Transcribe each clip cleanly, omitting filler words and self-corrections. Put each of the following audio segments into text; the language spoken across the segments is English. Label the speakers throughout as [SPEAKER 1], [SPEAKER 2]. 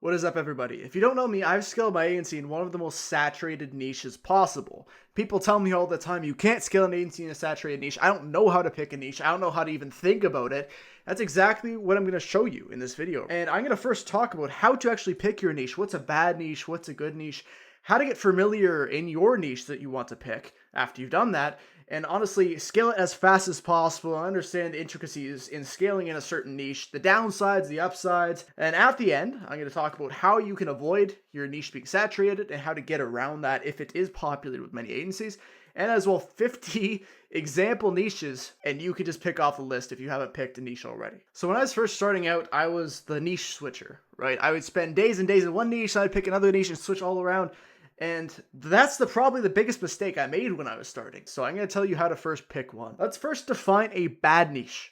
[SPEAKER 1] What is up, everybody? If you don't know me, I've scaled my agency in one of the most saturated niches possible. People tell me all the time, you can't scale an agency in a saturated niche. I don't know how to pick a niche. I don't know how to even think about it. That's exactly what I'm going to show you in this video. And I'm going to first talk about how to actually pick your niche. What's a bad niche? What's a good niche? How to get familiar in your niche that you want to pick after you've done that. And honestly, scale it as fast as possible and understand the intricacies in scaling in a certain niche, the downsides, the upsides. And at the end, I'm going to talk about how you can avoid your niche being saturated and how to get around that if it is populated with many agencies. And as well, 50 example niches, and you can just pick off the list if you haven't picked a niche already. So when I was first starting out, I was the niche switcher, right? I would spend days and days in one niche, and I'd pick another niche and switch all around. And that's probably the biggest mistake I made when I was starting. So I'm going to tell you how to first pick one. Let's first define a bad niche.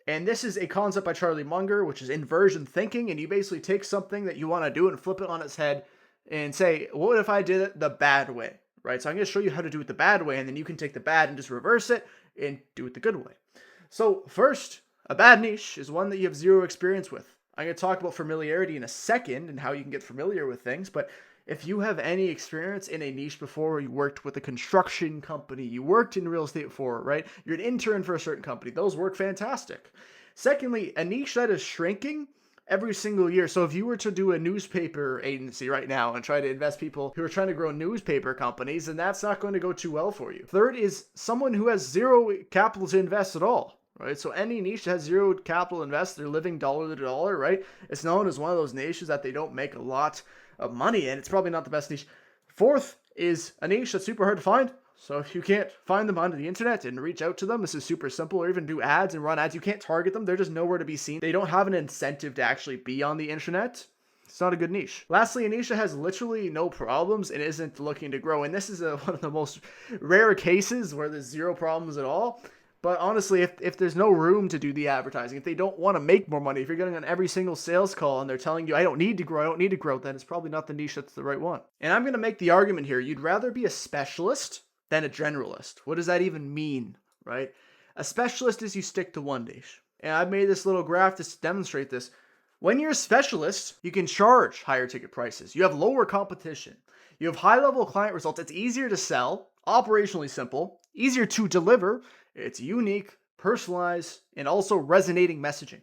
[SPEAKER 1] And this is a concept by Charlie Munger, which is inversion thinking. And you basically take something that you want to do and flip it on its head and say, what if I did it the bad way? Right? So I'm going to show you how to do it the bad way. And then you can take the bad and just reverse it and do it the good way. So first, a bad niche is one that you have zero experience with. I'm going to talk about familiarity in a second and how you can get familiar with things. But if you have any experience in a niche before, you worked with a construction company, you worked in real estate before, right? You're an intern for a certain company. Those work fantastic. Secondly, a niche that is shrinking every single year. So if you were to do a newspaper agency right now and try to invest people who are trying to grow newspaper companies, then that's not going to go too well for you. Third is someone who has zero capital to invest at all. Right, so any niche that has zero capital invest, they're living dollar to dollar, right? It's known as one of those niches that they don't make a lot of money in. It's probably not the best niche. Fourth is a niche that's super hard to find. So if you can't find them on the internet and reach out to them, this is super simple, or even do ads and run ads. You can't target them. They're just nowhere to be seen. They don't have an incentive to actually be on the internet. It's not a good niche. Lastly, a niche that has literally no problems and isn't looking to grow. And this is one of the most rare cases where there's zero problems at all. But honestly, if there's no room to do the advertising, if they don't want to make more money, if you're getting on every single sales call and they're telling you, I don't need to grow, then it's probably not the niche that's the right one. And I'm going to make the argument here, you'd rather be a specialist than a generalist. What does that even mean, right? A specialist is you stick to one niche. And I've made this little graph to demonstrate this. When you're a specialist, you can charge higher ticket prices. You have lower competition. You have high-level client results. It's easier to sell, operationally simple, easier to deliver. It's unique, personalized, and also resonating messaging,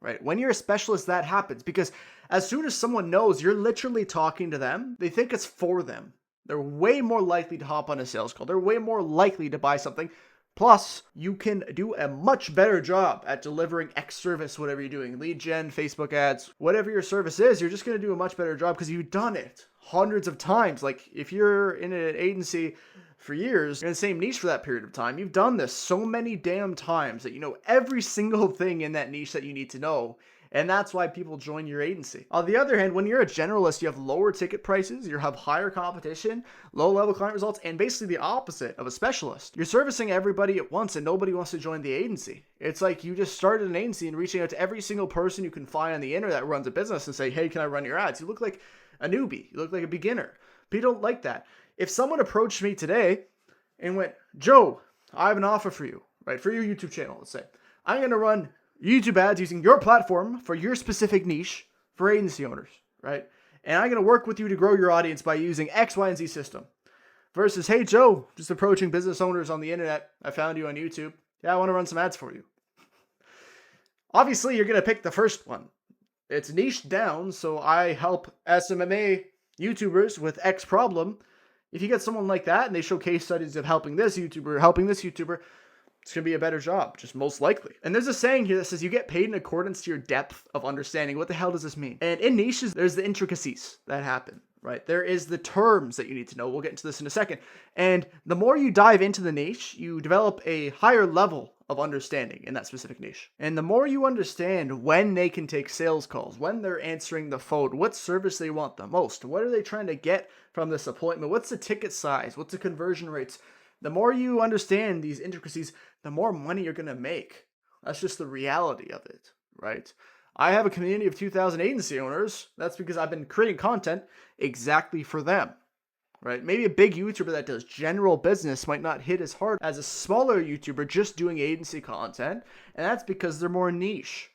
[SPEAKER 1] right? When you're a specialist, that happens because as soon as someone knows you're literally talking to them, they think it's for them. They're way more likely to hop on a sales call. They're way more likely to buy something. Plus, you can do a much better job at delivering X service, whatever you're doing, lead gen, Facebook ads, whatever your service is, you're just going to do a much better job because you've done it hundreds of times. Like if you're in an agency for years, in the same niche for that period of time, you've done this so many damn times that you know every single thing in that niche that you need to know. And that's why people join your agency. On the other hand, when you're a generalist, you have lower ticket prices, you have higher competition, low level client results, and basically the opposite of a specialist. You're servicing everybody at once and nobody wants to join the agency. It's like you just started an agency and reaching out to every single person you can find on the internet that runs a business and say, hey, can I run your ads? You look like a newbie. You look like a beginner. People don't like that. If someone approached me today and went, Joe, I have an offer for you, right? For your YouTube channel, let's say. I'm going to run YouTube ads using your platform for your specific niche for agency owners, right? And I'm going to work with you to grow your audience by using X, Y, and Z system. Versus, hey, Joe, just approaching business owners on the internet. I found you on YouTube. Yeah, I want to run some ads for you. Obviously, you're going to pick the first one. It's niche down, so I help SMMA YouTubers with X problem. If you get someone like that and they show case studies of helping this YouTuber, it's going to be a better job, just most likely. And there's a saying here that says you get paid in accordance to your depth of understanding. What the hell does this mean? And in niches, there's the intricacies that happen, right? There is the terms that you need to know. We'll get into this in a second. And the more you dive into the niche, you develop a higher level of understanding in that specific niche. And the more you understand when they can take sales calls, when they're answering the phone, what service they want the most, what are they trying to get from this appointment, what's the ticket size, what's the conversion rates, the more you understand these intricacies, the more money you're going to make. That's just the reality of it, right? I have a community of 2,000 agency owners. That's because I've been creating content exactly for them, right? Maybe a big YouTuber that does general business might not hit as hard as a smaller YouTuber just doing agency content, and that's because they're more niche.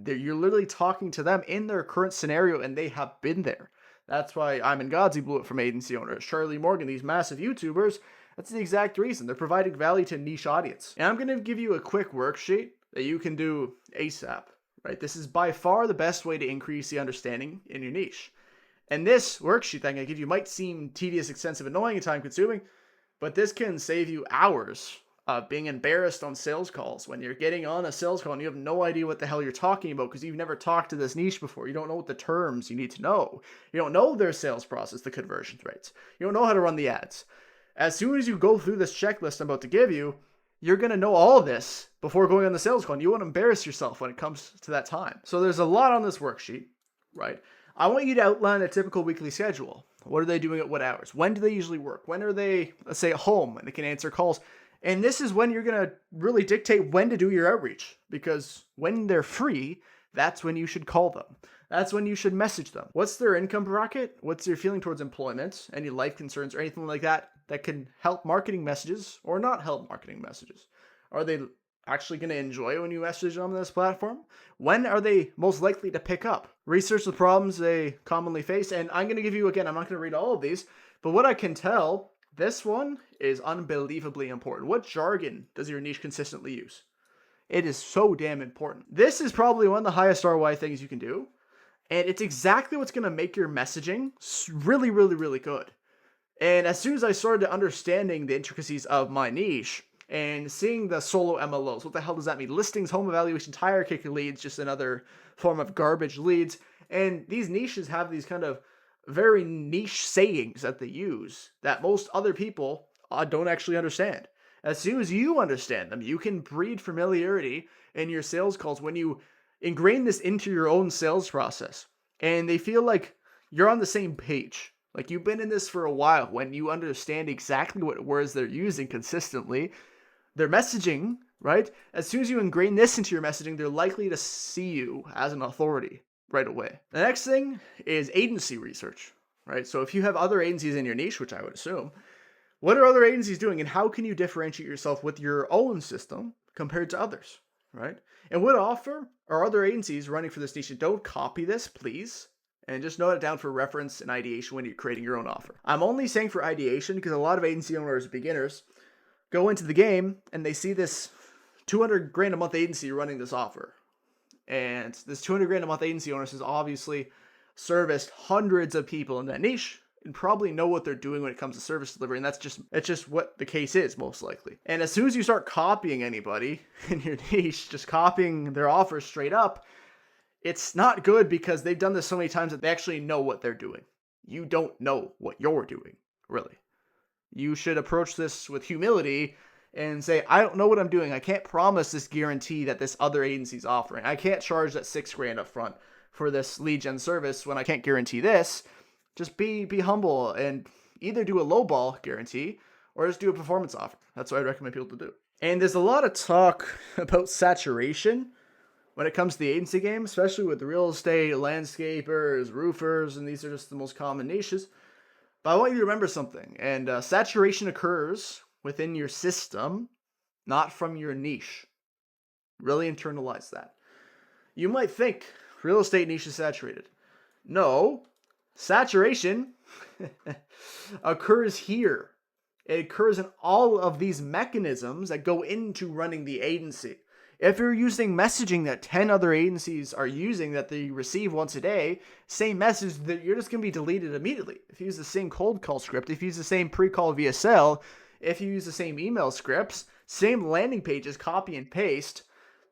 [SPEAKER 1] You're literally talking to them in their current scenario, and they have been there. That's why I'm and Godsey blew it from agency owners. Charlie Morgan, these massive YouTubers, that's the exact reason. They're providing value to a niche audience. And I'm going to give you a quick worksheet that you can do ASAP, right? This is by far the best way to increase the understanding in your niche. And this worksheet that I'm going to give you might seem tedious, extensive, annoying, and time consuming, but this can save you hours of being embarrassed on sales calls when you're getting on a sales call and you have no idea what the hell you're talking about because you've never talked to this niche before. You don't know what the terms you need to know. You don't know their sales process, the conversion rates. You don't know how to run the ads. As soon as you go through this checklist I'm about to give you, you're going to know all of this before going on the sales call, and you won't embarrass yourself when it comes to that time. So there's a lot on this worksheet, right? I want you to outline a typical weekly schedule. What are they doing at what hours? When do they usually work? When are they, let's say, at home and they can answer calls? And this is when you're going to really dictate when to do your outreach, because when they're free, that's when you should call them. That's when you should message them. What's their income bracket? What's your feeling towards employment? Any life concerns or anything like that that can help marketing messages or not help marketing messages? Are they actually going to enjoy when you message them on this platform? When are they most likely to pick up? Research the problems they commonly face. And I'm going to give you, again, I'm not going to read all of these, but what I can tell, this one is unbelievably important. What jargon does your niche consistently use? It is so damn important. This is probably one of the highest ROI things you can do. And it's exactly what's going to make your messaging really, really, really good. And as soon as I started understanding the intricacies of my niche and seeing the solo MLOs, what the hell does that mean? Listings, home evaluation, tire kicker leads, just another form of garbage leads. And these niches have these kind of very niche sayings that they use that most other people don't actually understand. As soon as you understand them, you can breed familiarity in your sales calls when you ingrain this into your own sales process. And they feel like you're on the same page. Like you've been in this for a while when you understand exactly what words they're using consistently. Their messaging, right? As soon as you ingrain this into your messaging, they're likely to see you as an authority right away. The next thing is agency research, right? So if you have other agencies in your niche, which I would assume, what are other agencies doing and how can you differentiate yourself with your own system compared to others, right? And what offer are other agencies running for this niche? And don't copy this, please. And just note it down for reference and ideation when you're creating your own offer. I'm only saying for ideation because a lot of agency owners, beginners, go into the game and they see this 200 grand a month agency running this offer. And this 200 grand a month agency owner has obviously serviced hundreds of people in that niche and probably know what they're doing when it comes to service delivery. And it's just what the case is most likely. And as soon as you start copying anybody in your niche, just copying their offers straight up, it's not good because they've done this so many times that they actually know what they're doing. You don't know what you're doing, really. You should approach this with humility and say, I don't know what I'm doing. I can't promise this guarantee that this other agency's offering. I can't charge that $6,000 up front for this lead gen service when I can't guarantee this. Just be humble and either do a lowball guarantee or just do a performance offer. That's what I recommend people to do. And there's a lot of talk about saturation when it comes to the agency game, especially with real estate, landscapers, roofers, and these are just the most common niches. But I want you to remember something, and saturation occurs within your system, not from your niche. Really internalize that. You might think real estate niche is saturated. No, saturation occurs here. It occurs in all of these mechanisms that go into running the agency. If you're using messaging that 10 other agencies are using that they receive once a day, same message, that you're just going to be deleted immediately. If you use the same cold call script, if you use the same pre-call VSL, if you use the same email scripts, same landing pages, copy and paste,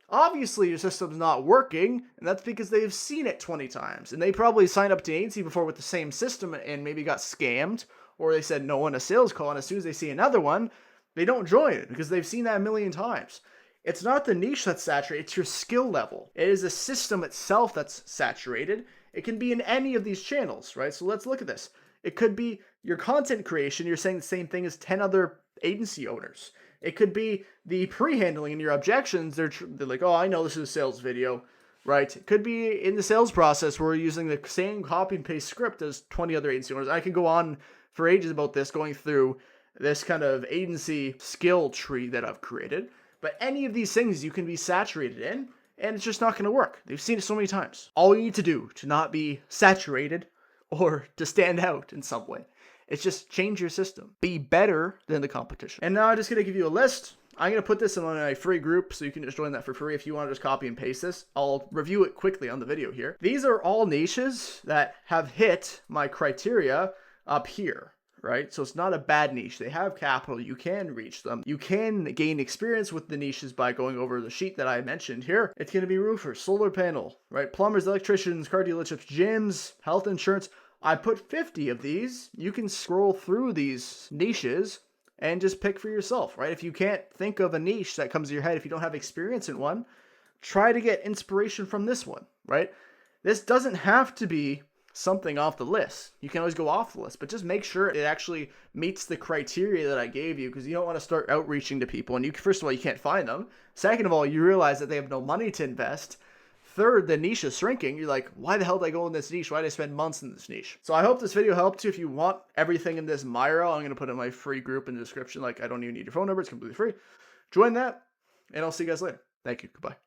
[SPEAKER 1] obviously your system's not working, and that's because they've seen it 20 times. And they probably signed up to agency before with the same system and maybe got scammed, or they said no on a sales call, and as soon as they see another one, they don't join it because they've seen that a million times. It's not the niche that's saturated, it's your skill level. It is the system itself that's saturated. It can be in any of these channels, right? So let's look at this. It could be your content creation, you're saying the same thing as 10 other agency owners. It could be the pre-handling and your objections. They're like, oh, I know this is a sales video, right? It could be in the sales process where we're using the same copy and paste script as 20 other agency owners. I can go on for ages about this, going through this kind of agency skill tree that I've created. But any of these things you can be saturated in, and it's just not going to work. They've seen it so many times. All you need to do to not be saturated or to stand out in some way, it's just change your system. Be better than the competition. And now I'm just going to give you a list. I'm going to put this in my free group, so you can just join that for free if you want to just copy and paste this. I'll review it quickly on the video here. These are all niches that have hit my criteria up here, right? So it's not a bad niche. They have capital. You can reach them. You can gain experience with the niches by going over the sheet that I mentioned here. It's going to be roofers, solar panel, right? Plumbers, electricians, car dealerships, gyms, health insurance. I put 50 of these. You can scroll through these niches and just pick for yourself, right? If you can't think of a niche that comes to your head, if you don't have experience in one, try to get inspiration from this one, right? This doesn't have to be something off the list. You can always go off the list, but just make sure it actually meets the criteria that I gave you, because you don't want to start outreaching to people and first of all, you can't find them. Second of all, you realize that they have no money to invest. Third, the niche is shrinking. You're like, why the hell did I go in this niche? Why did I spend months in this niche? So I hope this video helped you. If you want everything in this Miro, I'm going to put in my free group in the description. Like, I don't even need your phone number. It's completely free. Join that, and I'll see you guys later. Thank you. Goodbye.